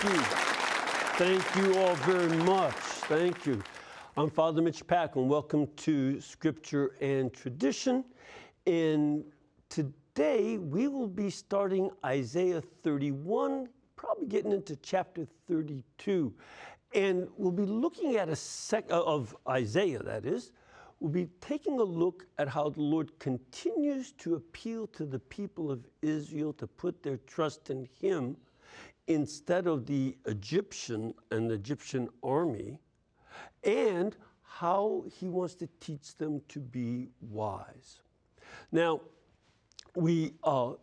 you. Thank you all very much. Thank you. I'm Father Mitch Pack, and welcome to Scripture and Tradition. And today we will be starting Isaiah 31, probably getting into chapter 32. And we'll be looking at of Isaiah, that is. We'll be taking a look at how the Lord continues to appeal to the people of Israel to put their trust in Him instead of the Egyptian and the Egyptian army, and how He wants to teach them to be wise. Now, we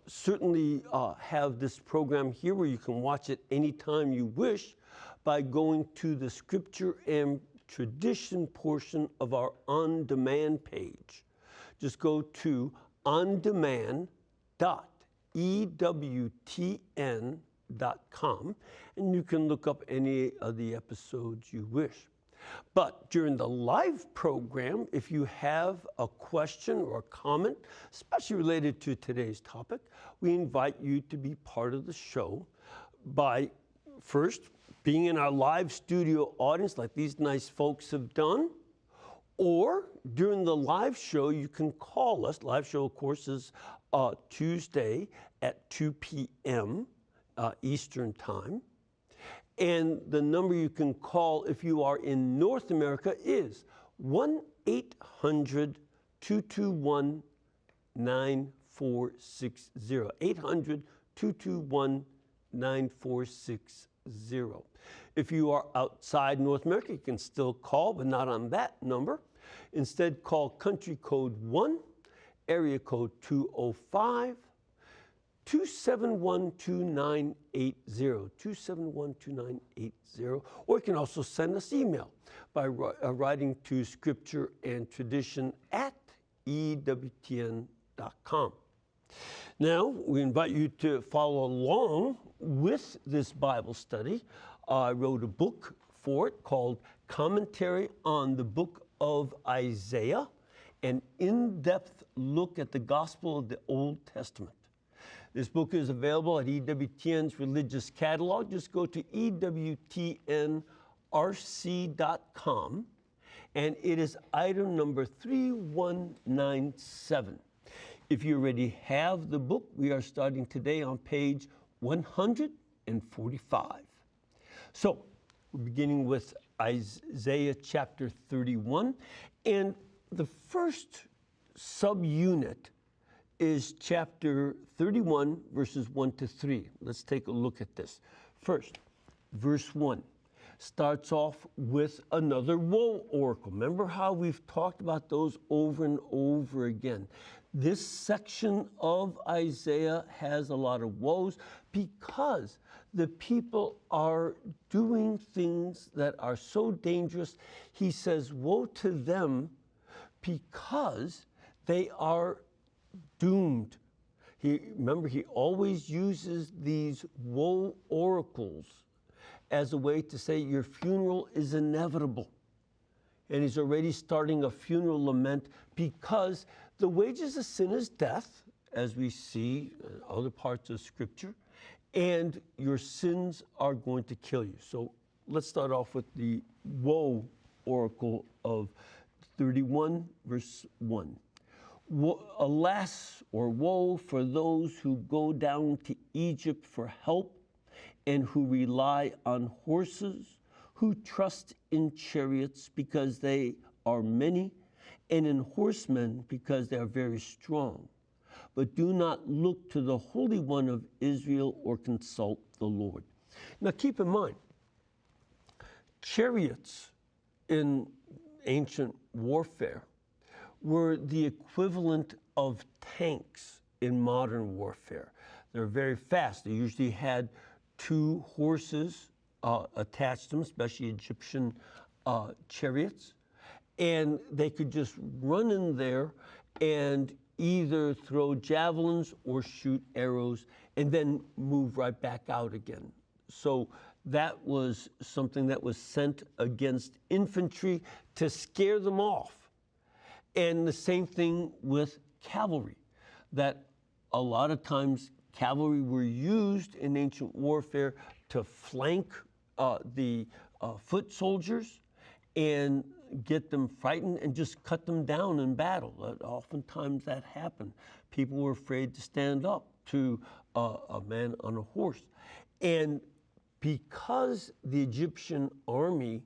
certainly have this program here where you can watch it anytime you wish by going to the Scripture and Tradition portion of our on-demand page. Just go to ondemand.ewtn.com and you can look up any of the episodes you wish. But during the live program, if you have a question or a comment, especially related to today's topic, we invite you to be part of the show by first being in our live studio audience like these nice folks have done, or during the live show, you can call us. Live show, of course, is Tuesday at 2 p.m. Eastern Time. And the number you can call if you are in North America is 1-800-221-9460. 800-221-9460. If you are outside North America, you can still call, but not on that number. Instead, call country code 1, area code 205, 271-2980, 271-2980, or you can also send us email by writing to Scripture and Tradition at ewtn.com. Now, we invite you to follow along with this Bible study. I wrote a book for it called Commentary on the Book of Isaiah, an in-depth look at the Gospel of the Old Testament. This book is available at EWTN's Religious Catalog. Just go to EWTNRC.com, and it is item number 3197. If you already have the book, we are starting today on page 145. So, we're beginning with Isaiah chapter 31, and the first subunit is chapter 31, verses 1 to 3. Let's take a look at this. First, verse 1 starts off with another woe oracle. Remember how we've talked about those over and over again. This section of Isaiah has a lot of woes because the people are doing things that are so dangerous. He says, woe to them because they are doomed. Remember, he always uses these woe oracles as a way to say your funeral is inevitable. And he's already starting a funeral lament because the wages of sin is death, as we see in other parts of Scripture, and your sins are going to kill you. So let's start off with the woe oracle of 31, verse 1. Alas, or woe for those who go down to Egypt for help and who rely on horses, who trust in chariots because they are many, and in horsemen because they are very strong. But do not look to the Holy One of Israel or consult the Lord. Now keep in mind, chariots in ancient warfare were the equivalent of tanks in modern warfare. They're very fast. They usually had 2 horses attached to them, especially Egyptian chariots. And they could just run in there and either throw javelins or shoot arrows and then move right back out again. So that was something that was sent against infantry to scare them off. And the same thing with cavalry, that a lot of times cavalry were used in ancient warfare to flank the foot soldiers and get them frightened and just cut them down in battle. Oftentimes that happened. People were afraid to stand up to a man on a horse. And because the Egyptian army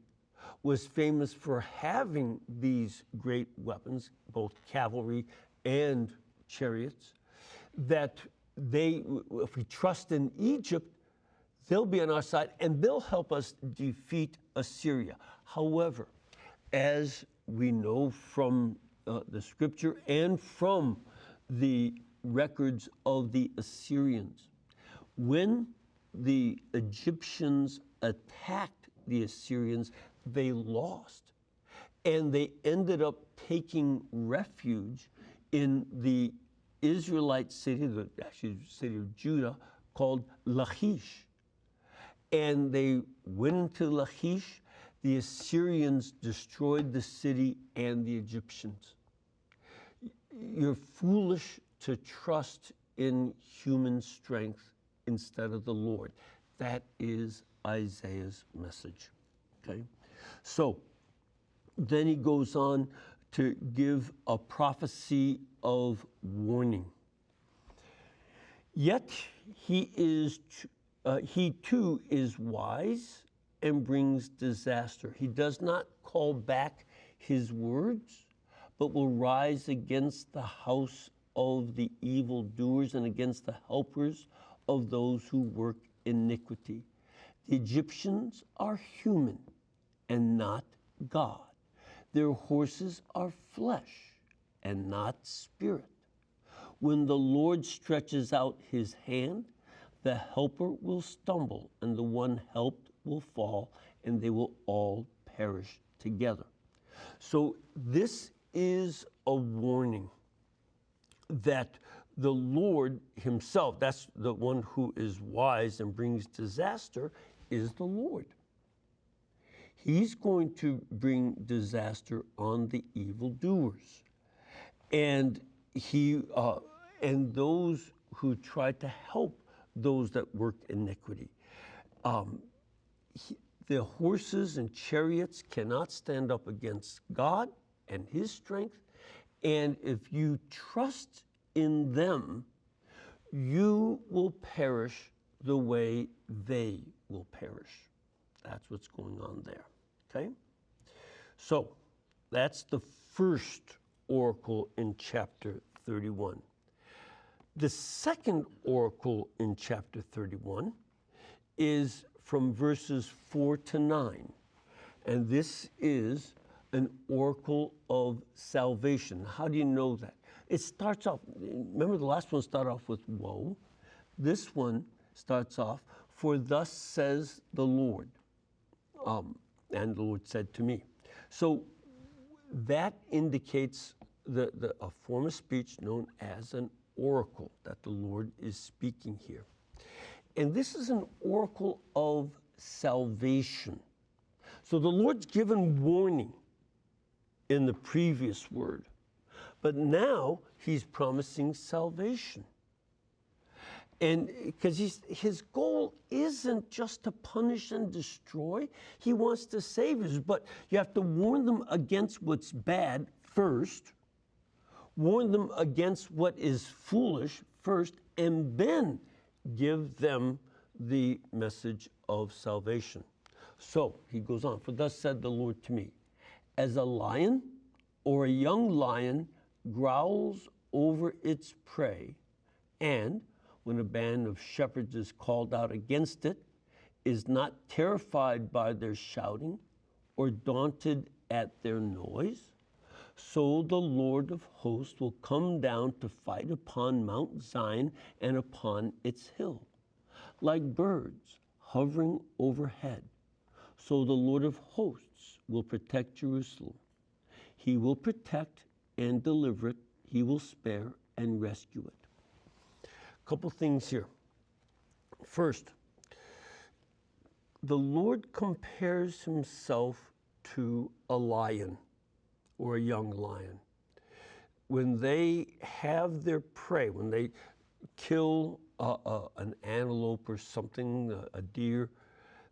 was famous for having these great weapons, both cavalry and chariots, that if we trust in Egypt, they'll be on our side and they'll help us defeat Assyria. However, as we know from the scripture and from the records of the Assyrians, when the Egyptians attacked the Assyrians, they lost. And they ended up taking refuge in the Israelite city, actually the city of Judah, called Lachish. And they went into Lachish. The Assyrians destroyed the city and the Egyptians. You're foolish to trust in human strength instead of the Lord. That is Isaiah's message. Okay? So then he goes on to give a prophecy of warning. Yet he too is wise and brings disaster. He does not call back his words, but will rise against the house of the evildoers and against the helpers of those who work iniquity. The Egyptians are human and not God. Their horses are flesh and not spirit. When the Lord stretches out his hand, the helper will stumble, and the one helped will fall, and they will all perish together. So this is a warning that the Lord himself, that's the one who is wise and brings disaster, is the Lord. He's going to bring disaster on the evildoers. And and those who try to help those that work iniquity. The horses and chariots cannot stand up against God and his strength. And if you trust in them, you will perish the way they will perish. That's what's going on there, okay? So that's the first oracle in chapter 31. The second oracle in chapter 31 is from verses 4 to 9. And this is an oracle of salvation. How do you know that? It starts off, remember the last one started off with woe. This one starts off, for thus says the Lord. And the Lord said to me. So that indicates a form of speech known as an oracle that the Lord is speaking here. And this is an oracle of salvation. So the Lord's given warning in the previous word, but now he's promising salvation. And because his goal isn't just to punish and destroy, he wants to save us. But you have to warn them against what's bad first, warn them against what is foolish first, and then give them the message of salvation. So he goes on, for thus said the Lord to me, as a lion or a young lion growls over its prey, and when a band of shepherds is called out against it, is not terrified by their shouting or daunted at their noise, so the Lord of hosts will come down to fight upon Mount Zion and upon its hill. Like birds hovering overhead, so the Lord of hosts will protect Jerusalem. He will protect and deliver it. He will spare and rescue it. A couple things here. First, the Lord compares himself to a lion or a young lion. When they have their prey, when they kill an antelope or something, a deer,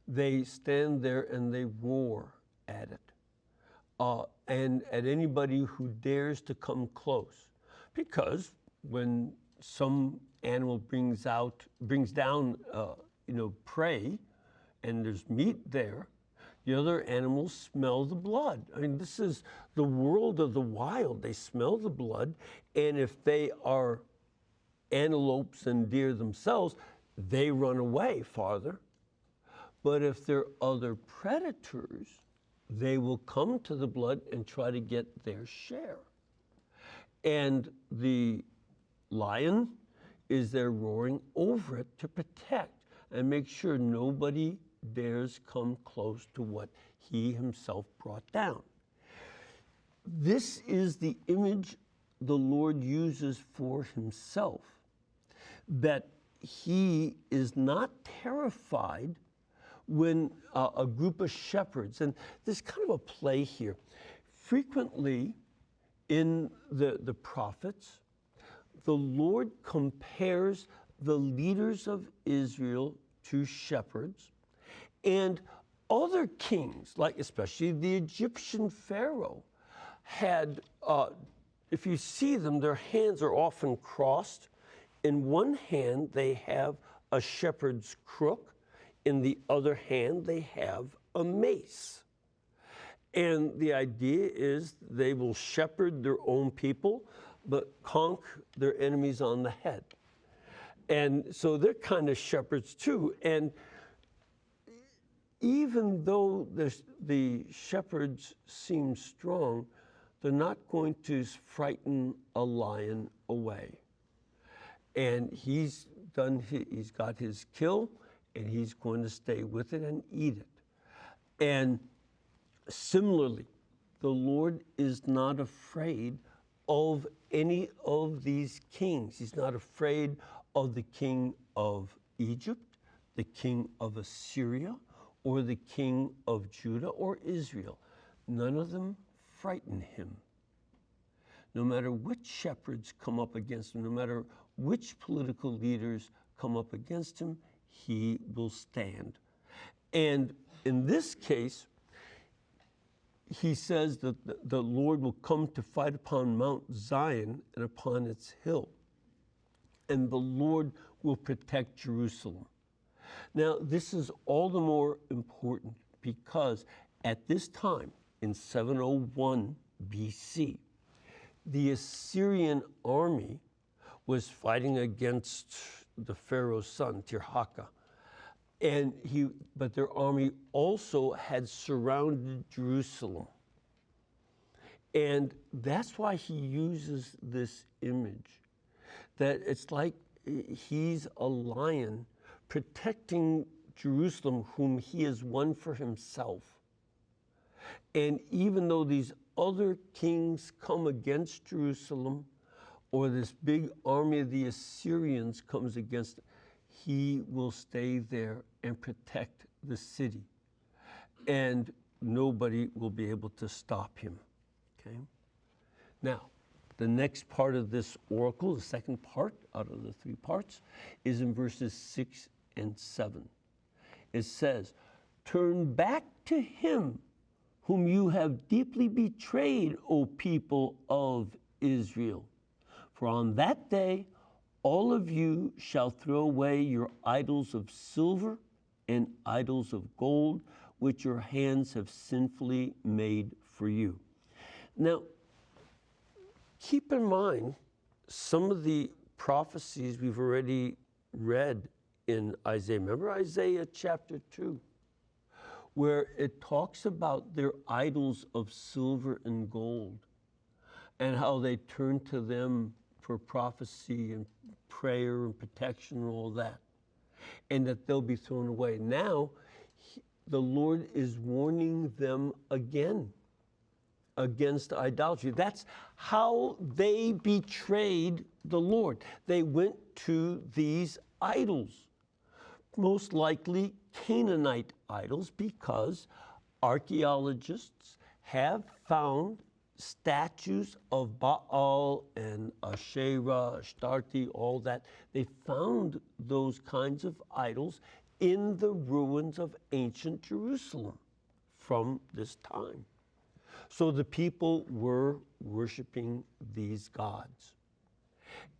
they stand there and they roar at it. And at anybody who dares to come close. Because when some animal brings down, prey, and there's meat there, the other animals smell the blood. I mean, this is the world of the wild. They smell the blood, and if they are antelopes and deer themselves, they run away farther. But if they're other predators, they will come to the blood and try to get their share. And the lion is there roaring over it to protect and make sure nobody dares come close to what he himself brought down. This is the image the Lord uses for himself, that he is not terrified when a group of shepherds, and there's kind of a play here. Frequently in the prophets, the Lord compares the leaders of Israel to shepherds, and other kings, like especially the Egyptian Pharaoh, had, if you see them, their hands are often crossed. In one hand, they have a shepherd's crook. In the other hand, they have a mace. And the idea is they will shepherd their own people, but conk their enemies on the head. And so they're kind of shepherds too. And even though the shepherds seem strong, they're not going to frighten a lion away. And he's got his kill, and he's going to stay with it and eat it. And similarly, the Lord is not afraid of any of these kings. He's not afraid of the king of Egypt, the king of Assyria, or the king of Judah or Israel. None of them frighten him. No matter which shepherds come up against him, no matter which political leaders come up against him, he will stand. And in this case, he says that the Lord will come to fight upon Mount Zion and upon its hill, and the Lord will protect Jerusalem. Now, this is all the more important because at this time, in 701 BC, the Assyrian army was fighting against the Pharaoh's son, Tirhakah. But their army also had surrounded Jerusalem. And that's why he uses this image, that it's like he's a lion protecting Jerusalem, whom he has won for himself. And even though these other kings come against Jerusalem, or this big army of the Assyrians comes against it, he will stay there and protect the city. And nobody will be able to stop him. Okay? Now, the next part of this oracle, the second part out of the three parts, is in verses 6 and 7. It says, "Turn back to him whom you have deeply betrayed, O people of Israel. For on that day all of you shall throw away your idols of silver and idols of gold, which your hands have sinfully made for you." Now, keep in mind some of the prophecies we've already read in Isaiah. Remember Isaiah chapter 2, where it talks about their idols of silver and gold and how they turn to them for prophecy and prayer and protection and all that, and that they'll be thrown away. Now, the Lord is warning them again against idolatry. That's how they betrayed the Lord. They went to these idols, most likely Canaanite idols, because archaeologists have found statues of Baal and Asherah, Ashtarte, all that. They found those kinds of idols in the ruins of ancient Jerusalem from this time. So the people were worshiping these gods.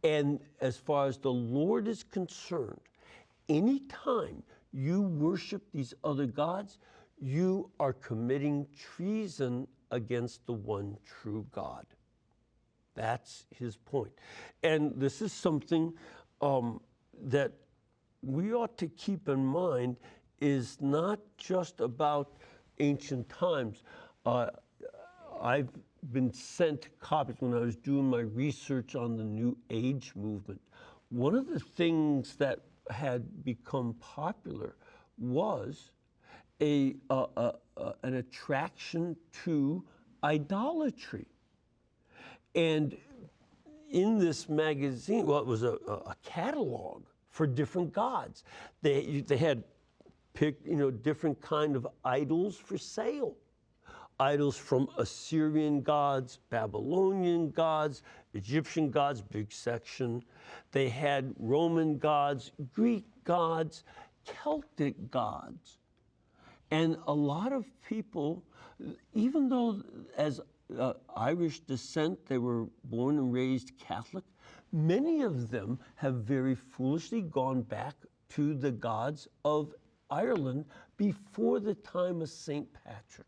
And as far as the Lord is concerned, anytime you worship these other gods, you are committing treason against the one true God. That's his point. And this is something that we ought to keep in mind, is not just about ancient times. I've been sent copies when I was doing my research on the New Age movement. One of the things that had become popular was an attraction to idolatry. And in this magazine, well, it was a catalog for different gods. They had picked, different kind of idols for sale. Idols from Assyrian gods, Babylonian gods, Egyptian gods, big section. They had Roman gods, Greek gods, Celtic gods. And a lot of people, even though as Irish descent, they were born and raised Catholic, many of them have very foolishly gone back to the gods of Ireland before the time of St. Patrick.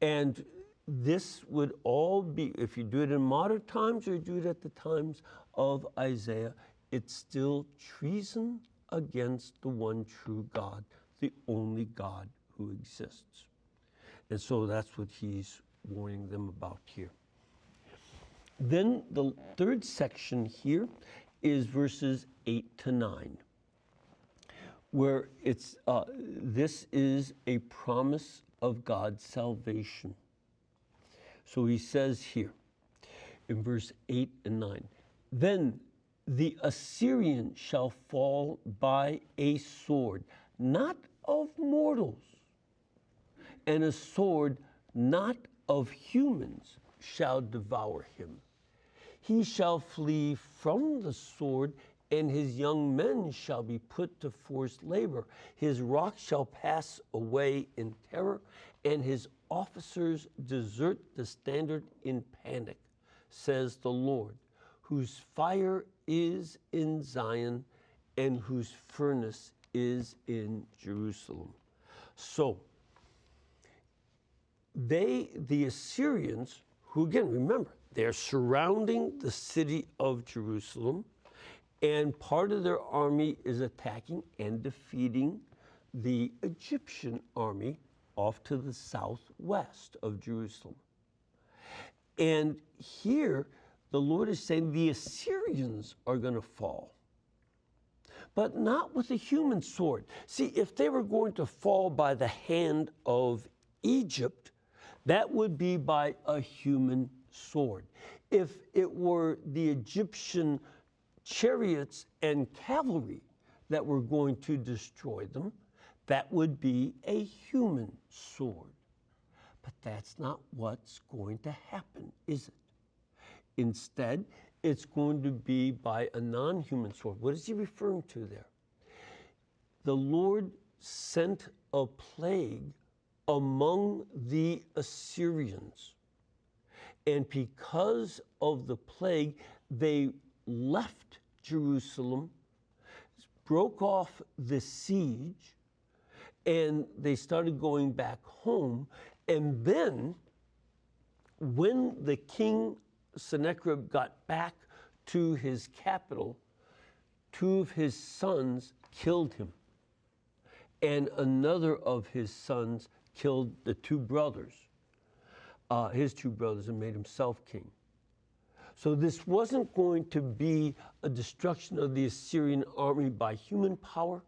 And this would all be, if you do it in modern times or do it at the times of Isaiah, it's still treason against the one true God, the only God who exists. And so that's what he's warning them about here. Then the third section here is verses 8 to 9, where it's this is a promise of God's salvation. So he says here in verse 8 and 9, then the Assyrian shall fall by a sword, not of mortals, and a sword not of humans shall devour him. He shall flee from the sword, and his young men shall be put to forced labor. His rock shall pass away in terror, and his officers desert the standard in panic, says the Lord, whose fire is in Zion and whose furnace is in Jerusalem. So, the Assyrians, who again, remember, they're surrounding the city of Jerusalem, and part of their army is attacking and defeating the Egyptian army off to the southwest of Jerusalem. And here, the Lord is saying the Assyrians are going to fall, but not with a human sword. See, if they were going to fall by the hand of Egypt, that would be by a human sword. If it were the Egyptian chariots and cavalry that were going to destroy them, that would be a human sword. But that's not what's going to happen, is it? Instead, it's going to be by a non-human sword. What is he referring to there? The Lord sent a plague among the Assyrians. And because of the plague, they left Jerusalem, broke off the siege, and they started going back home. And then, when the king Sennacherib got back to his capital, two of his sons killed him, and another of his sons killed the two brothers, his two brothers, and made himself king. So this wasn't going to be a destruction of the Assyrian army by human power,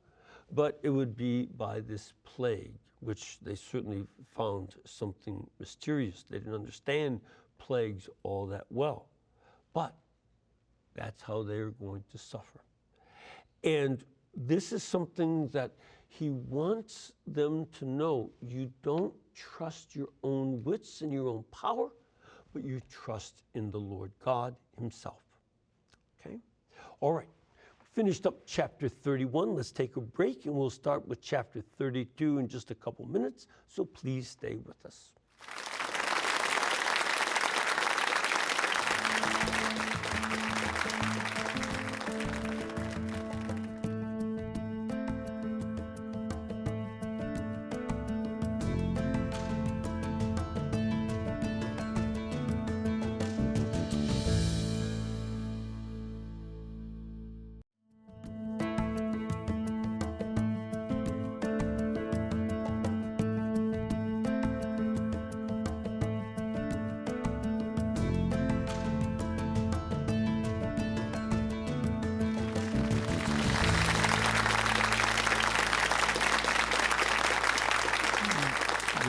but it would be by this plague, which they certainly found something mysterious. They didn't understand plagues all that well, but that's how they're going to suffer. And this is something that he wants them to know. You don't trust your own wits and your own power, but you trust in the Lord God himself. Okay? All right. Finished up chapter 31. Let's take a break and we'll start with chapter 32 in just a couple minutes. So please stay with us.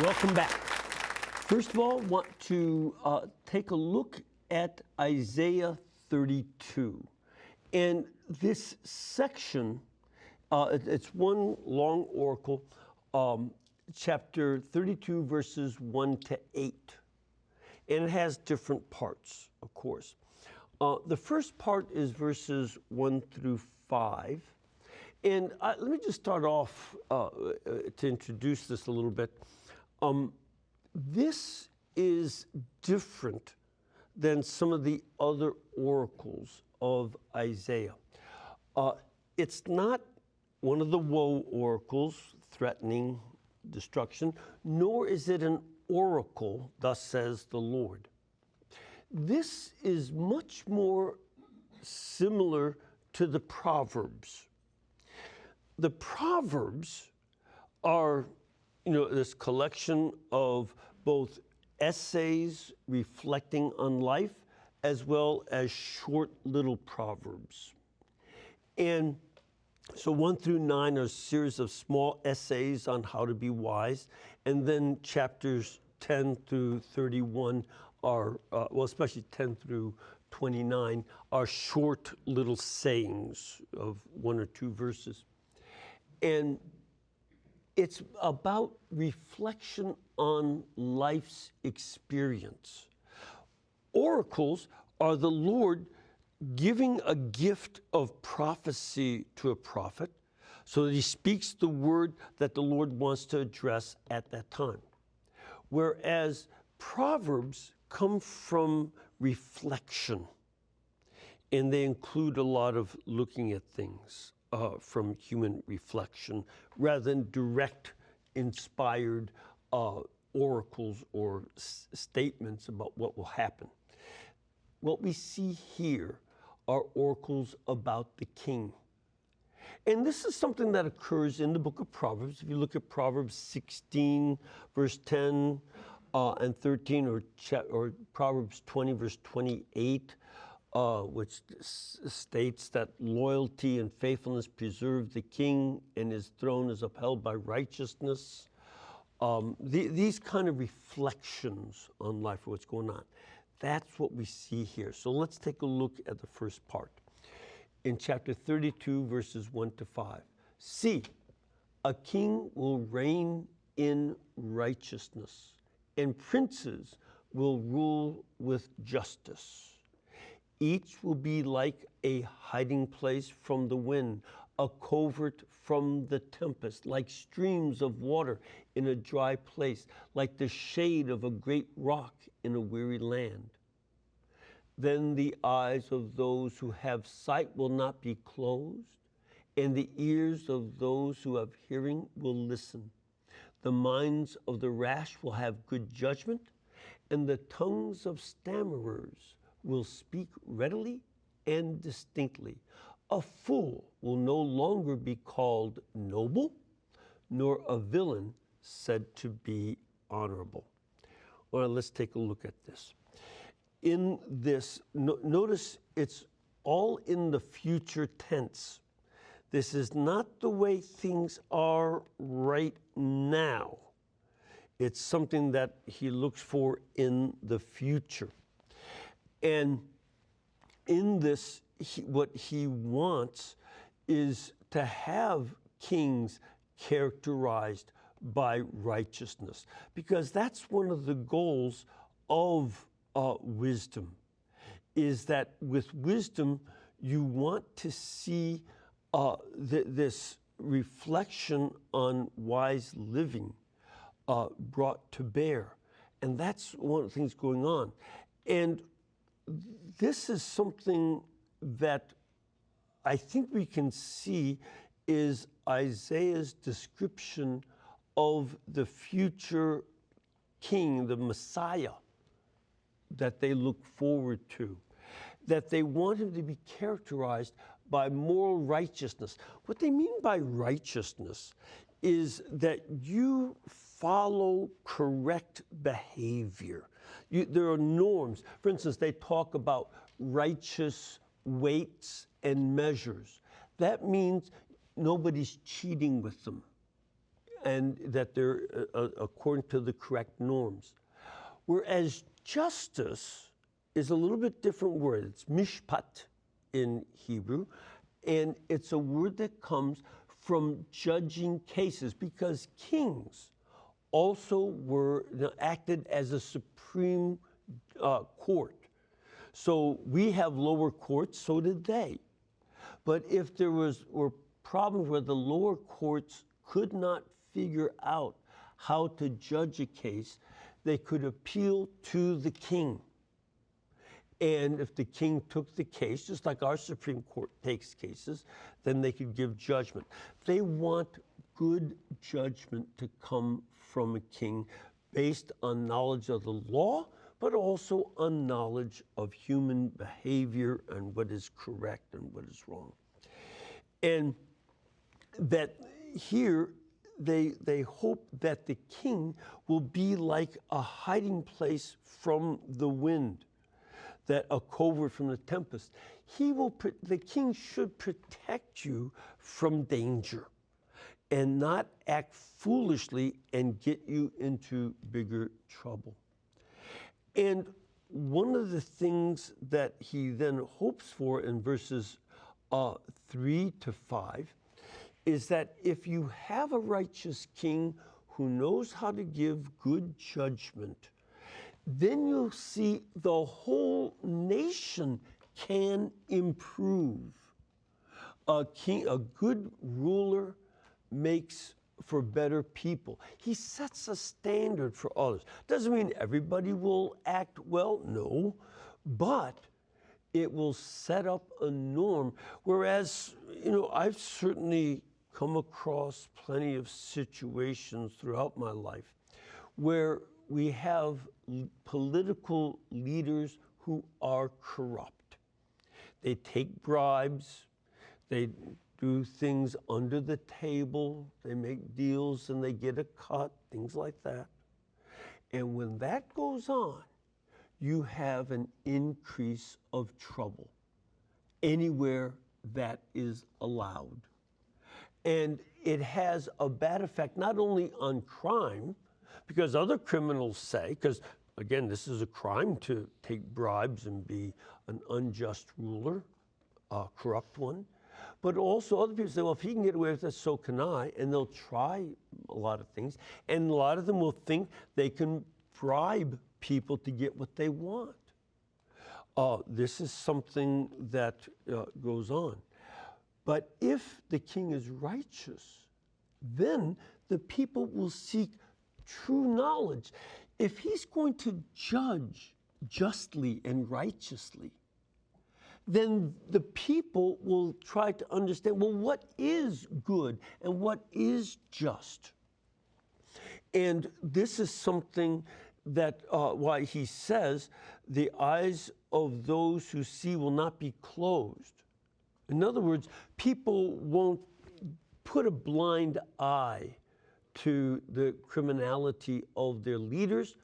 Welcome back. First of all, I want to take a look at Isaiah 32. And this section, it's one long oracle, chapter 32, verses 1 to 8. And it has different parts, of course. The first part is verses 1 through 5. And let me just start off to introduce this a little bit. This is different than some of the other oracles of Isaiah. It's not one of the woe oracles threatening destruction, nor is it an oracle, thus says the Lord. This is much more similar to the Proverbs. The Proverbs are, this collection of both essays reflecting on life as well as short little proverbs. And so 1 through 9 are a series of small essays on how to be wise. And then chapters 10 through 31 are, especially 10 through 29, are short little sayings of 1 or 2 verses. And it's about reflection on life's experience. Oracles are the Lord giving a gift of prophecy to a prophet so that he speaks the word that the Lord wants to address at that time. Whereas Proverbs come from reflection, and they include a lot of looking at things from human reflection rather than direct, inspired oracles or statements about what will happen. What we see here are oracles about the king. And this is something that occurs in the book of Proverbs. If you look at Proverbs 16, verse 10 and 13, or Proverbs 20, verse 28, which states that loyalty and faithfulness preserve the king and his throne is upheld by righteousness. These kind of reflections on life, what's going on. That's what we see here. So let's take a look at the first part. In chapter 32, verses 1 to 5. See, a king will reign in righteousness, and princes will rule with justice. Each will be like a hiding place from the wind, a covert from the tempest, like streams of water in a dry place, like the shade of a great rock in a weary land. Then the eyes of those who have sight will not be closed, and the ears of those who have hearing will listen. The minds of the rash will have good judgment, and the tongues of stammerers will speak readily and distinctly. A fool will no longer be called noble, nor a villain said to be honorable. All right, let's take a look at this. In this, notice it's all in the future tense. This is not the way things are right now. It's something that he looks for in the future. And in this, what he wants is to have kings characterized by righteousness, because that's one of the goals of wisdom is that with wisdom, you want to see this reflection on wise living brought to bear. And that's one of the things going on. And this is something that I think we can see is Isaiah's description of the future king, the Messiah, that they look forward to, that they want him to be characterized by moral righteousness. What they mean by righteousness is that you follow correct behavior. There are norms. For instance, they talk about righteous weights and measures. That means nobody's cheating with them and that they're according to the correct norms. Whereas justice is a little bit different word. It's mishpat in Hebrew, and it's a word that comes from judging cases because kings also acted as a supreme court. So we have lower courts, so did they. But if there were problems where the lower courts could not figure out how to judge a case, they could appeal to the king. And if the king took the case, just like our Supreme Court takes cases, then they could give judgment. They want good judgment to come from a king based on knowledge of the law, but also on knowledge of human behavior and what is correct and what is wrong. And that here, they hope that the king will be like a hiding place from the wind, that a covert from the tempest. The king should protect you from danger and not act foolishly and get you into bigger trouble. And one of the things that he then hopes for in verses 3 to 5 is that if you have a righteous king who knows how to give good judgment, then you'll see the whole nation can improve. A good ruler makes for better people. He sets a standard for others. Doesn't mean everybody will act well, no, but it will set up a norm. Whereas, I've certainly come across plenty of situations throughout my life where we have political leaders who are corrupt. They take bribes, they do things under the table, they make deals and they get a cut, things like that. And when that goes on, you have an increase of trouble anywhere that is allowed. And it has a bad effect not only on crime, because other criminals say, because again, this is a crime to take bribes and be an unjust ruler, a corrupt one, but also other people say, well, if he can get away with this, so can I, and they'll try a lot of things, and a lot of them will think they can bribe people to get what they want. This is something that goes on. But if the king is righteous, then the people will seek true knowledge. If he's going to judge justly and righteously, then the people will try to understand, well, what is good and what is just? And this is something that why he says, the eyes of those who see will not be closed. In other words, people won't put a blind eye to the criminality of their leaders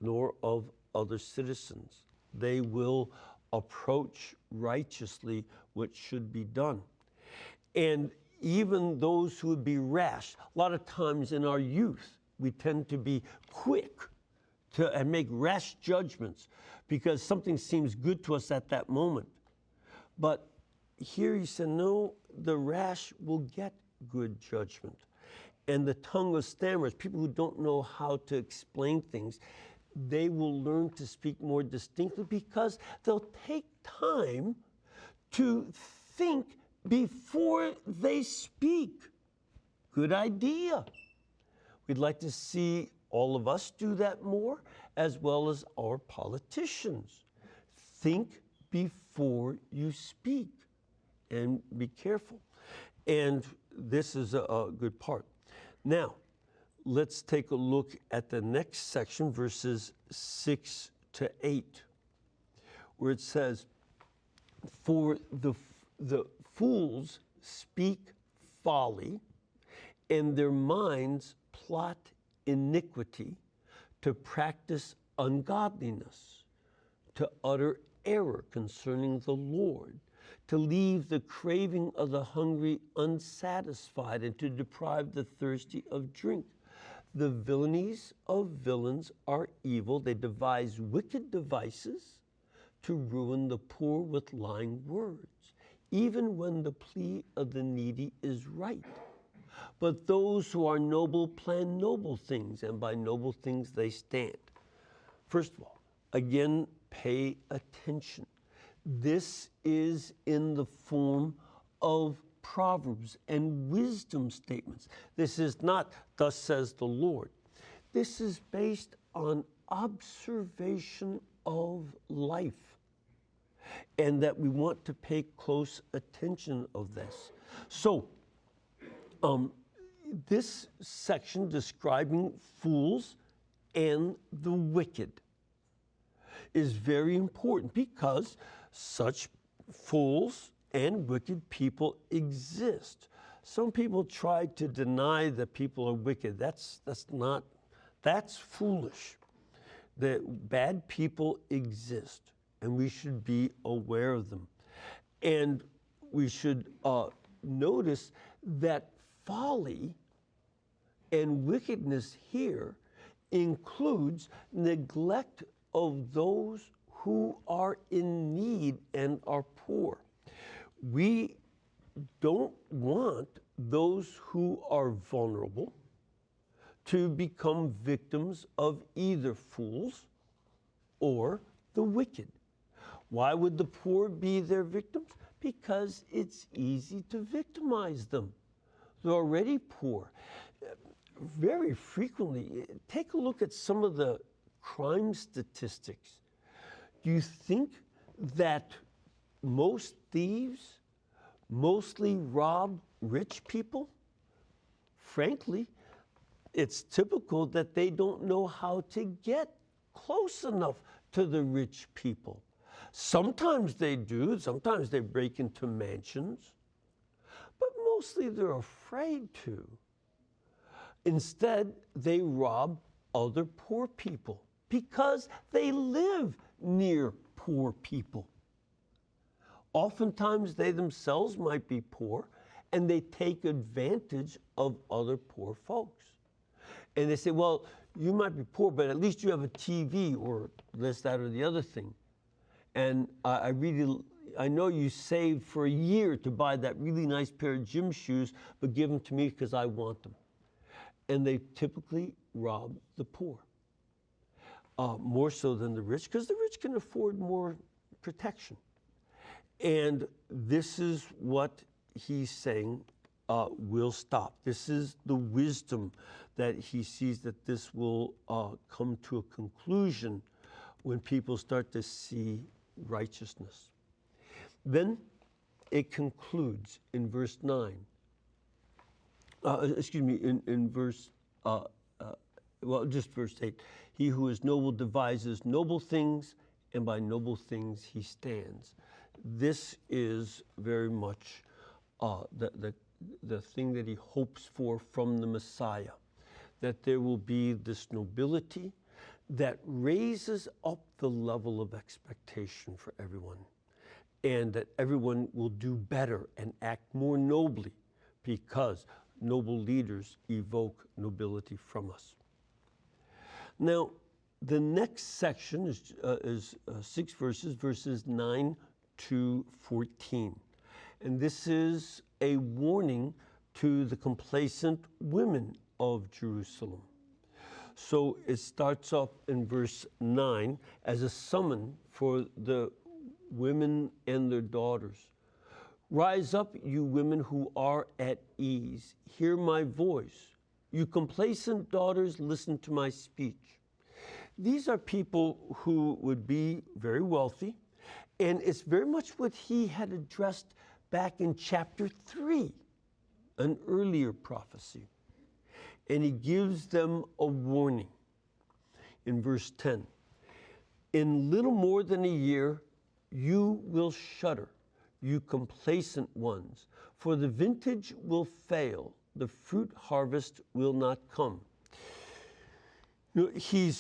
nor of other citizens. They will approach righteously what should be done. And even those who would be rash, a lot of times in our youth, we tend to be quick and make rash judgments because something seems good to us at that moment. But here he said, no, the rash will get good judgment. And the tongue of stammers, people who don't know how to explain things, they will learn to speak more distinctly because they'll take time to think before they speak. Good idea. We'd like to see all of us do that more, as well as our politicians. Think before you speak and be careful. And this is a good part. Now, let's take a look at the next section, verses 6 to 8, where it says, "For the fools speak folly, and their minds plot iniquity, to practice ungodliness, to utter error concerning the Lord, to leave the craving of the hungry unsatisfied, and to deprive the thirsty of drink. The villainies of villains are evil. They devise wicked devices to ruin the poor with lying words, even when the plea of the needy is right. But those who are noble plan noble things, and by noble things they stand." First of all, again, pay attention. This is in the form of proverbs and wisdom statements. This is not, "Thus says the Lord." This is based on observation of life, and that we want to pay close attention of this. So, this section describing fools and the wicked is very important because such fools and wicked people exist. Some people try to deny that people are wicked. That's foolish. That bad people exist, and we should be aware of them. And we should notice that folly and wickedness here includes neglect of those who are in need and are poor. We don't want those who are vulnerable to become victims of either fools or the wicked. Why would the poor be their victims? Because it's easy to victimize them. They're already poor. Very frequently, take a look at some of the crime statistics. Do you think that most thieves mostly rob rich people? Frankly, it's typical that they don't know how to get close enough to the rich people. Sometimes they do, sometimes they break into mansions, but mostly they're afraid to. Instead, they rob other poor people because they live near poor people. Oftentimes, they themselves might be poor, and they take advantage of other poor folks. And they say, "Well, you might be poor, but at least you have a TV," or this, that, or the other thing. And I know you saved for a year to buy that really nice pair of gym shoes, but give them to me because I want them. And they typically rob the poor, more so than the rich, because the rich can afford more protection. And this is what he's saying will stop. This is the wisdom that he sees, that this will come to a conclusion when people start to see righteousness. Then it concludes in verse 9. In verse, just verse 8. "He who is noble devises noble things, and by noble things he stands." This is very much the thing that he hopes for from the Messiah, that there will be this nobility that raises up the level of expectation for everyone, and that everyone will do better and act more nobly, because noble leaders evoke nobility from us. Now, the next section is 6 verses, verses 9 to 14. And this is a warning to the complacent women of Jerusalem. So it starts up in verse 9 as a summon for the women and their daughters. Rise up, you women who are at ease. Hear my voice. You complacent daughters, listen to my speech. These are people who would be very wealthy, and it's very much what he had addressed back in chapter 3, an earlier prophecy. And he gives them a warning in verse 10. In little more than a year, you will shudder, you complacent ones, for the vintage will fail, the fruit harvest will not come. You know,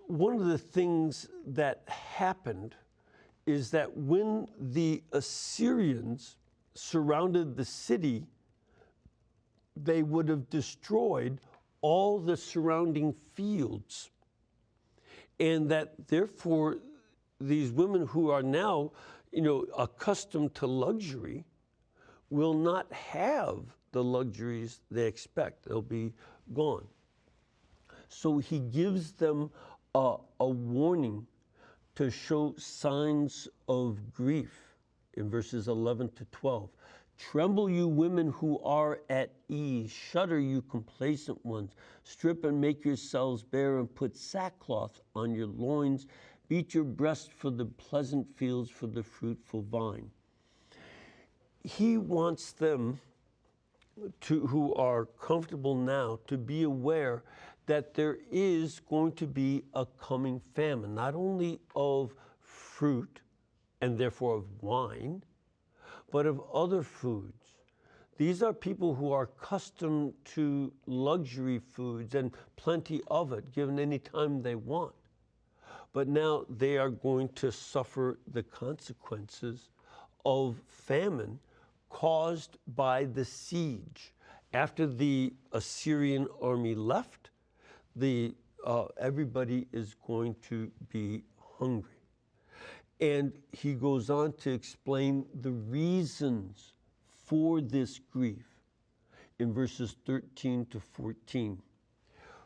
one of the things that happened is that when the Assyrians surrounded the city, they would have destroyed all the surrounding fields. And that therefore, these women who are now, accustomed to luxury will not have the luxuries they expect. They'll be gone. So he gives them a warning to show signs of grief in verses 11 to 12. Tremble, you women who are at ease. Shudder, you complacent ones. Strip and make yourselves bare and put sackcloth on your loins. Beat your breast for the pleasant fields, for the fruitful vine. He wants them who are comfortable now to be aware that there is going to be a coming famine, not only of fruit and therefore of wine, but of other foods. These are people who are accustomed to luxury foods and plenty of it, given any time they want. But now they are going to suffer the consequences of famine caused by the siege. After the Assyrian army left, everybody is going to be hungry. And he goes on to explain the reasons for this grief in verses 13 to 14.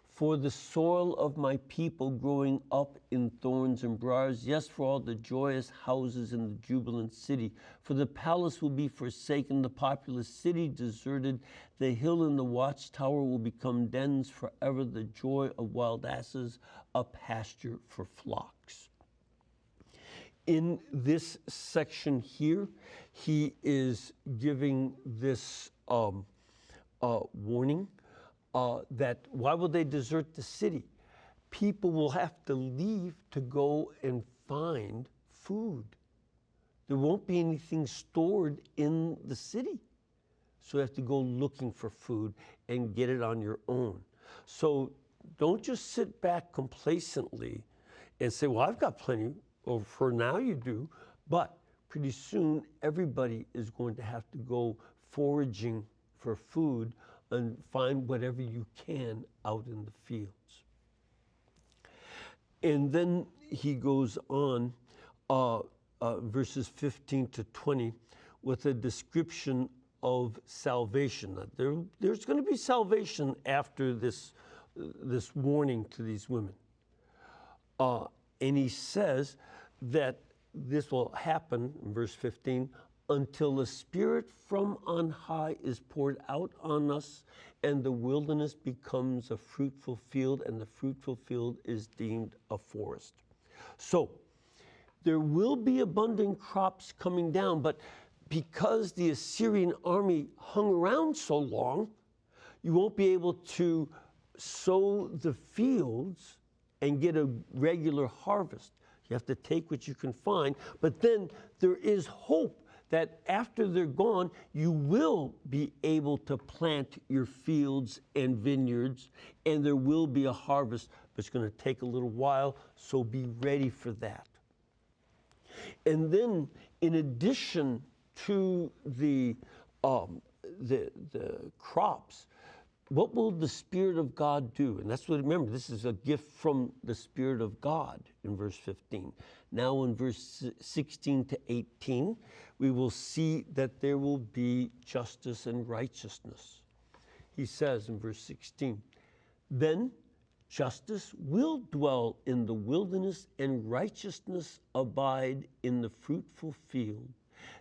For the soil of my people growing up in thorns and briars, yes, for all the joyous houses in the jubilant city. For the palace will be forsaken, the populous city deserted, the hill and the watchtower will become dens forever, the joy of wild asses, a pasture for flocks. In this section here, he is giving this warning that why will they desert the city? People will have to leave to go and find food. There won't be anything stored in the city. So you have to go looking for food and get it on your own. So don't just sit back complacently and say, well, I've got plenty. Or for now you do, but pretty soon everybody is going to have to go foraging for food and find whatever you can out in the fields. And then he goes on, verses 15 to 20, with a description of salvation. There's going to be salvation after this warning to these women. And he says that this will happen, in verse 15, until the Spirit from on high is poured out on us, and the wilderness becomes a fruitful field, and the fruitful field is deemed a forest. So there will be abundant crops coming down, but because the Assyrian army hung around so long, you won't be able to sow the fields and get a regular harvest. You have to take what you can find, but then there is hope that after they're gone, you will be able to plant your fields and vineyards, and there will be a harvest, but it's going to take a little while, so be ready for that. And then, in addition to the crops, what will the Spirit of God do? And that's what, remember, this is a gift from the Spirit of God in verse 15. Now in verse 16 to 18, we will see that there will be justice and righteousness. He says in verse 16, then Justice will dwell in the wilderness, and righteousness abide in the fruitful field.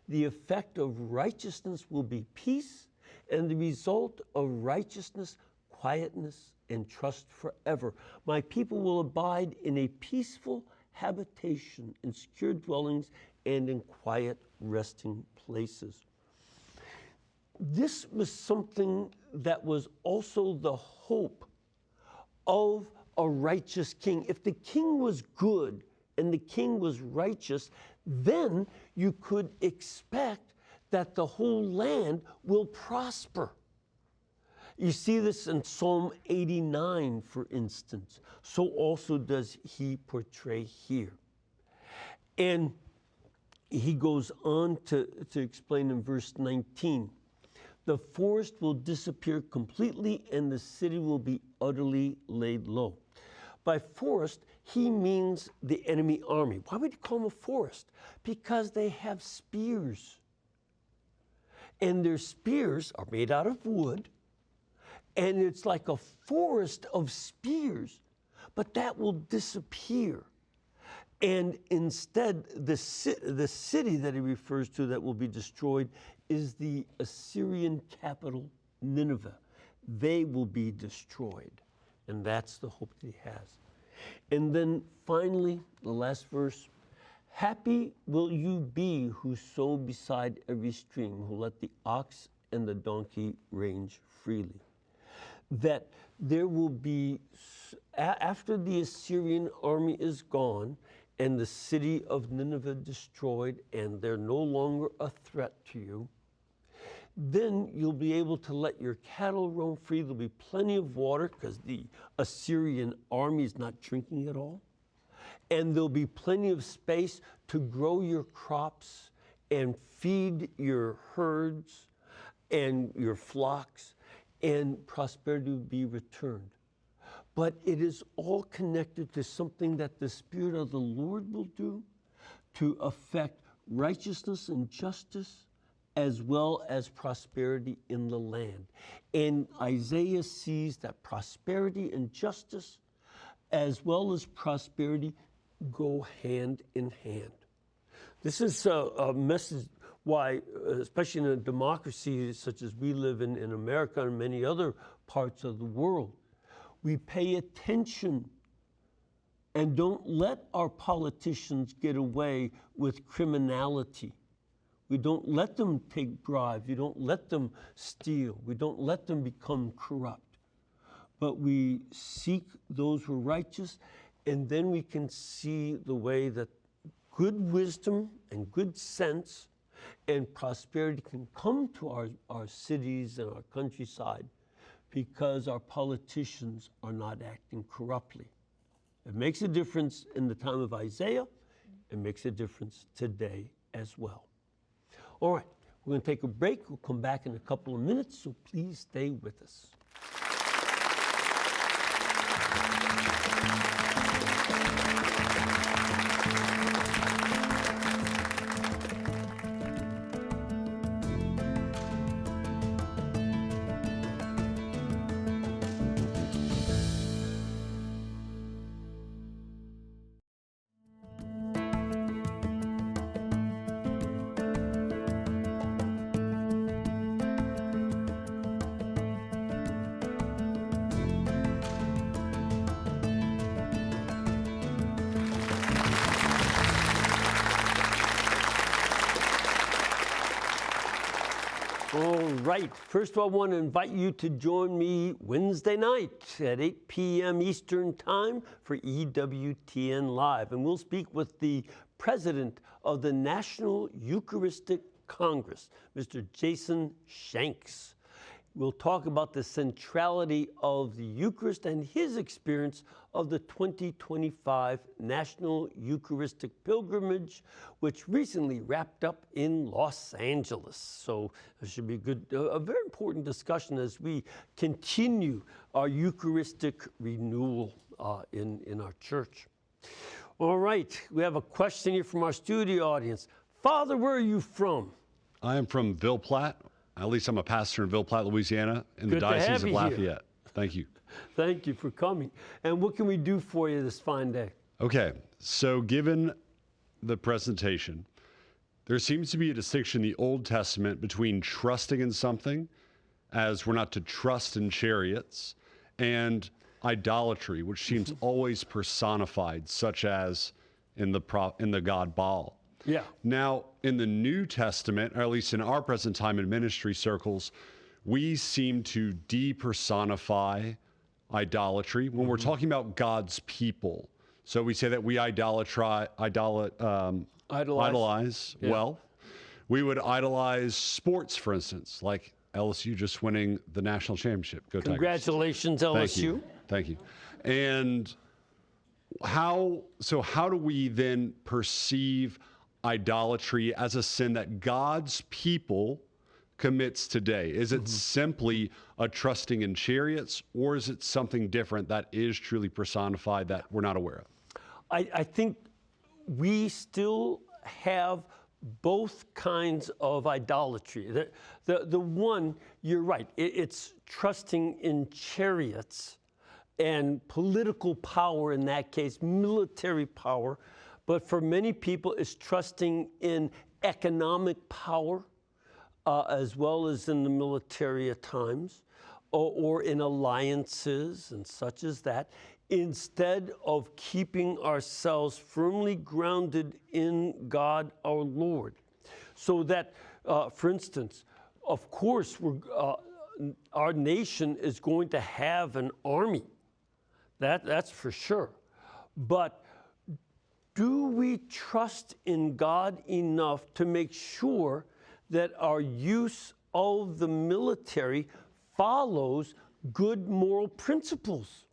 The effect of righteousness will be peace, and the result of righteousness, quietness and trust forever. My people will abide in a peaceful habitation, in secure dwellings, and in quiet resting places. This was something that was also the hope of a righteous king. If the king was good and the king was righteous, then you could expect that the whole land will prosper. You see this in Psalm 89, for instance. So also does he portray here. And he goes on to explain in verse 19, the forest will disappear completely and the city will be utterly laid low. By forest, he means the enemy army. Why would you call them a forest? Because they have spears. And their spears are made out of wood, and it's like a forest of spears, but that will disappear. And instead, the city that he refers to that will be destroyed is the Assyrian capital, Nineveh. They will be destroyed. And that's the hope that he has. And then finally, the last verse, happy will you be who sow beside every stream, who let the ox and the donkey range freely. That there will be, after the Assyrian army is gone and the city of Nineveh destroyed and they're no longer a threat to you, then you'll be able to let your cattle roam free. There'll be plenty of water because the Assyrian army is not drinking at all. And there'll be plenty of space to grow your crops and feed your herds and your flocks, and prosperity will be returned. But it is all connected to something that the Spirit of the Lord will do to affect righteousness and justice, as well as prosperity in the land. And Isaiah sees that prosperity and justice, as well as prosperity, go hand in hand. This is a message why, especially in a democracy such as we live in America and many other parts of the world, we pay attention and don't let our politicians get away with criminality. We don't let them take bribes. We don't let them steal. We don't let them become corrupt. But we seek those who are righteous, and then we can see the way that good wisdom and good sense and prosperity can come to our cities and our countryside because our politicians are not acting corruptly. It makes a difference in the time of Isaiah. It makes a difference today as well. All right, we're going to take a break. We'll come back in a couple of minutes, so please stay with us. All right. First of all, I want to invite you to join me Wednesday night at 8 p.m. Eastern Time for EWTN Live. And we'll speak with the president of the National Eucharistic Congress, Mr. Jason Shanks. We'll talk about the centrality of the Eucharist and his experience of the 2025 National Eucharistic Pilgrimage, which recently wrapped up in Los Angeles. So it should be a very important discussion as we continue our Eucharistic renewal in our church. All right, we have a question here from our studio audience. Father, where are you from? I am from Ville Platte. At least I'm a pastor in Ville Platte, Louisiana, in the Diocese of Lafayette. Thank you. Thank you for coming. And what can we do for you this fine day? Okay, so given the presentation, there seems to be a distinction in the Old Testament between trusting in something, as we're not to trust in chariots, and idolatry, which seems always personified, such as in the god Baal. Yeah. Now, in the New Testament, or at least in our present time in ministry circles, we seem to depersonify idolatry when we're talking about God's people. So we say that we idolize Yeah. wealth. We would idolize sports, for instance, like LSU just winning the national championship. Go Tigers. Congratulations, LSU. Thank you. And how do we then perceive idolatry as a sin that God's people commits today? Is it simply a trusting in chariots, or is it something different that is truly personified that we're not aware of? I think we still have both kinds of idolatry. The one, you're right, it's trusting in chariots and political power, in that case, military power. But for many people, it's trusting in economic power, as well as in the military at times, or in alliances and such as that, instead of keeping ourselves firmly grounded in God our Lord. So that, for instance, of course, our nation is going to have an army. That's for sure. But do we trust in God enough to make sure that our use of the military follows good moral principles?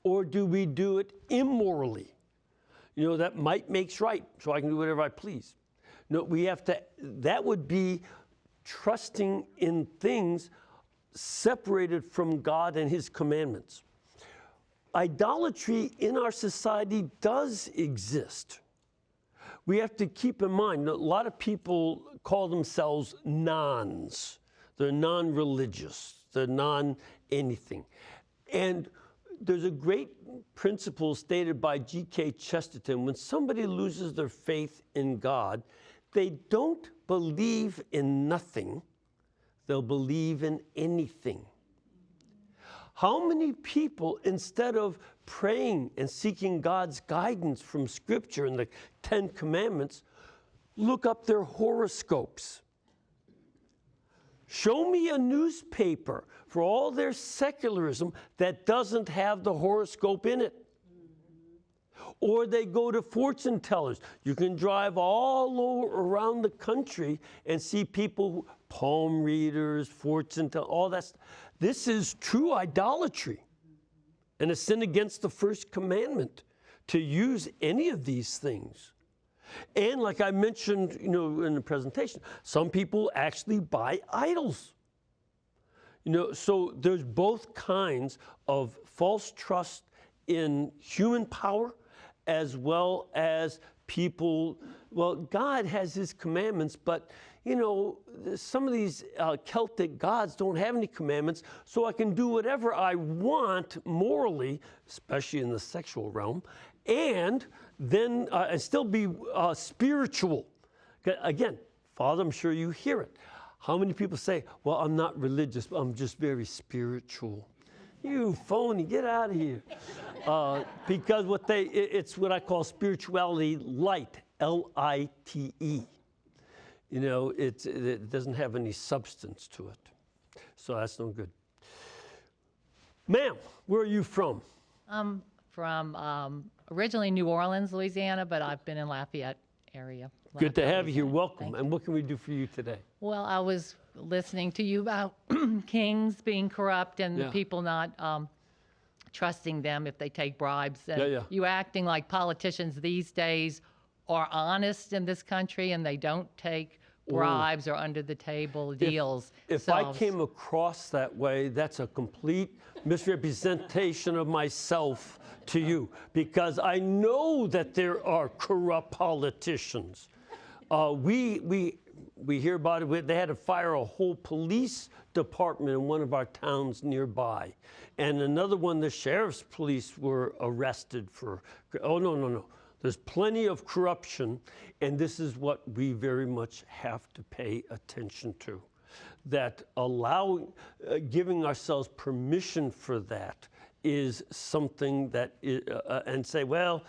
Or do we do it immorally? You know, that might makes right, so I can do whatever I please. No, we have to, that would be trusting in things separated from God and His commandments. Idolatry in our society does exist. We have to keep in mind, a lot of people call themselves nones. They're non-religious. They're non-anything. And there's a great principle stated by G.K. Chesterton. When somebody loses their faith in God, they don't believe in nothing. They'll believe in anything. How many people, instead of praying and seeking God's guidance from Scripture and the Ten Commandments, look up their horoscopes? Show me a newspaper, for all their secularism, that doesn't have the horoscope in it. Or they go to fortune tellers. You can drive all around the country and see people, palm readers, fortune tellers, all that stuff. This is true idolatry and a sin against the first commandment to use any of these things. And like I mentioned, in the presentation, some people actually buy idols. So there's both kinds of false trust in human power, as well as people. Well, God has His commandments, but some of these Celtic gods don't have any commandments, so I can do whatever I want morally, especially in the sexual realm, and then still be spiritual. Again, Father, I'm sure you hear it. How many people say, well, I'm not religious, I'm just very spiritual? You phony, get out of here. Because it's what I call spirituality light, L-I-T-E. It doesn't have any substance to it. So that's no good. Ma'am, where are you from? I'm from originally New Orleans, Louisiana, but I've been in Lafayette area. Good to have you here. Louisiana. Welcome. And what can we do for you today? Well, I was listening to you about kings being corrupt and Yeah. people not trusting them if they take bribes. And Yeah. you acting like politicians these days are honest in this country and they don't take bribes or under the table deals. If I came across that way, that's a complete misrepresentation of myself to you, because I know that there are corrupt politicians. We we hear about it. They had to fire a whole police department in one of our towns nearby. And another one, the sheriff's police were arrested for, oh, no. There's plenty of corruption, and this is what we very much have to pay attention to. That giving ourselves permission for that is something that, and say, well,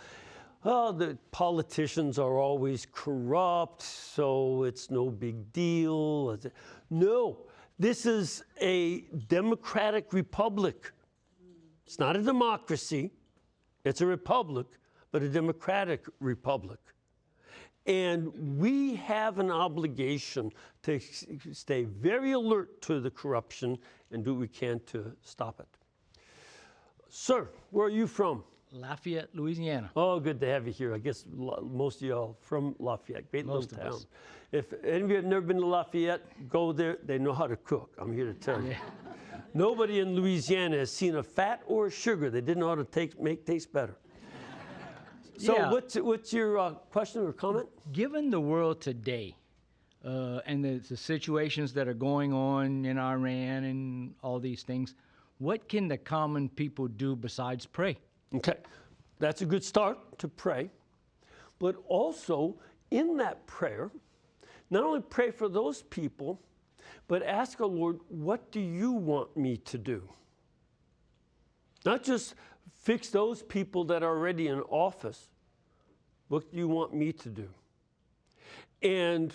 the politicians are always corrupt, so it's no big deal. No, this is a democratic republic. It's not a democracy, it's a republic, but a democratic republic. And we have an obligation to stay very alert to the corruption and do what we can to stop it. Sir, where are you from? Lafayette, Louisiana. Oh, good to have you here. I guess most of y'all from Lafayette, great Most little of town. us. If any of you have never been to Lafayette, go there. They know how to cook. I'm here to tell you. Nobody in Louisiana has seen a fat or a sugar they didn't know how to make taste better. So Yeah. what's your question or comment? Given the world today and the situations that are going on in Iran and all these things, what can the common people do besides pray? Okay, that's a good start to pray. But also in that prayer, not only pray for those people, but ask our Lord, what do you want me to do? Not just fix those people that are already in office. What do you want me to do? And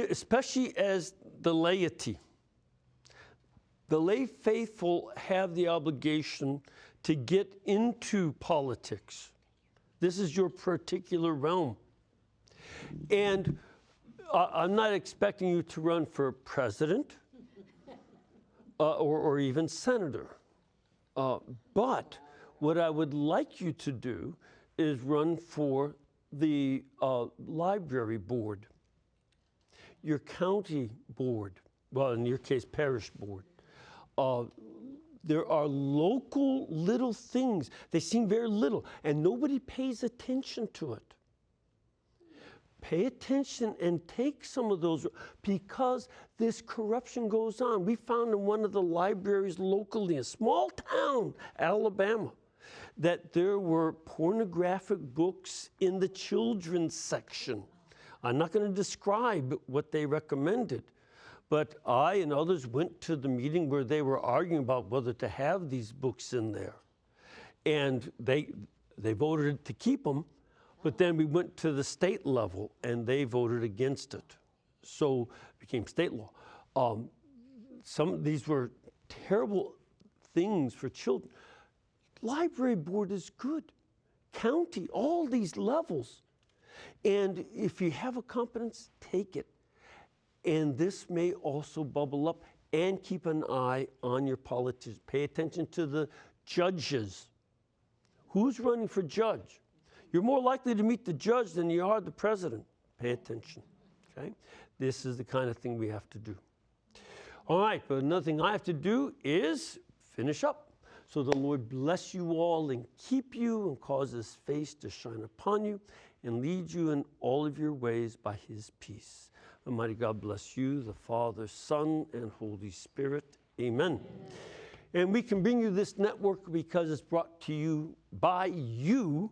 especially as the laity, the lay faithful have the obligation to get into politics. This is your particular realm. And I'm not expecting you to run for president or even senator. But what I would like you to do is run for the library board, your county board, well, in your case, parish board. There are local little things. They seem very little, and nobody pays attention to it. Pay attention and take some of those, because this corruption goes on. We found in one of the libraries locally, a small town, Alabama, that there were pornographic books in the children's section. I'm not going to describe what they recommended, but I and others went to the meeting where they were arguing about whether to have these books in there. And they voted to keep them, but then we went to the state level and they voted against it. So it became state law. Some of these were terrible things for children. Library board is good. County, all these levels. And if you have a competence, take it. And this may also bubble up, and keep an eye on your politicians. Pay attention to the judges. Who's running for judge? You're more likely to meet the judge than you are the president. Pay attention, okay? This is the kind of thing we have to do. All right, but another thing I have to do is finish up. So the Lord bless you all and keep you and cause his face to shine upon you and lead you in all of your ways by his peace. Almighty God bless you, the Father, Son, and Holy Spirit. Amen. And we can bring you this network because it's brought to you by you,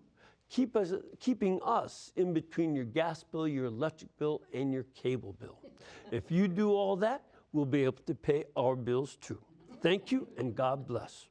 keeping us in between your gas bill, your electric bill, and your cable bill. If you do all that, we'll be able to pay our bills too. Thank you, and God bless.